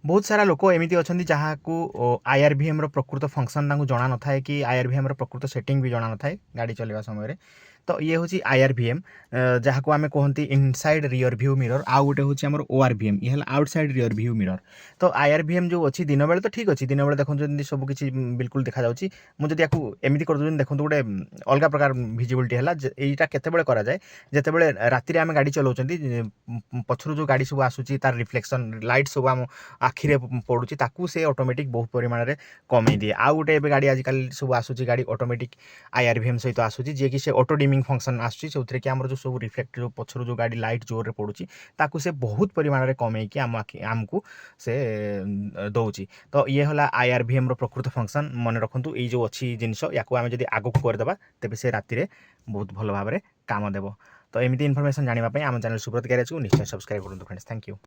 बहुत सारा लोक एमती अच्छा जहाँ को आईआरवीएम प्रकृत फंक्शन जना न था कि आईआरवीएम प्रकृत सेटिंग भी जना न था गाड़ी चलवा समय। तो ये हूँ आईआरवीएम जहाँ को आम कहते इनसाइड रियर व्यू मिरर आउ गोटे हूँ आम ओआरवीएम ये आउटसाइड रियर व्यू मिरर। तो आईआरवीएम जो अच्छी दिन बेले तो ठीक अच्छे दिन बेले देखते सब किसी बिल्कुल देखा जाऊँगी मुझे एमती कर देखो गोटे अलग प्रकार भिजिबिलिटी है यहाँ केतबे कराए जितेबाला राति आम गाड़ी चलाऊँ पछर जो गाड़ी सब आसूँ तार रिफ्लेक्शन लाइट सब आम आखिरे पड़ुची ताकू से ऑटोमेटिक बहुत परिमाण में कमे दिए आउ गोटे गाड़ी आजिकल सब आसूँ गाड़ी ऑटोमेटिक आईआरवीएम सहित आसूँ जी कि से ऑटो डिमिंग फंक्शन आसूँ कि आम जो सब रिफ्लेक्ट जो पछर जो गाड़ी लाइट जोर पड़ुची ताकू से बहुत परिमाण में कमेकी आमको से दौची। तो ये है आईआरवीएम प्रकृत फंक्शन मन रखु ये जो अच्छी जिनस या आम जब आग को करदे तेज से राति बहुत भल भाव में काम देव। तो एमती इनफर्मेशन जानापी आम चैनल सुब्रत ग्यारेज को निश्चय सब्सक्राइब करूँ फ्रेंड्स। Thank you.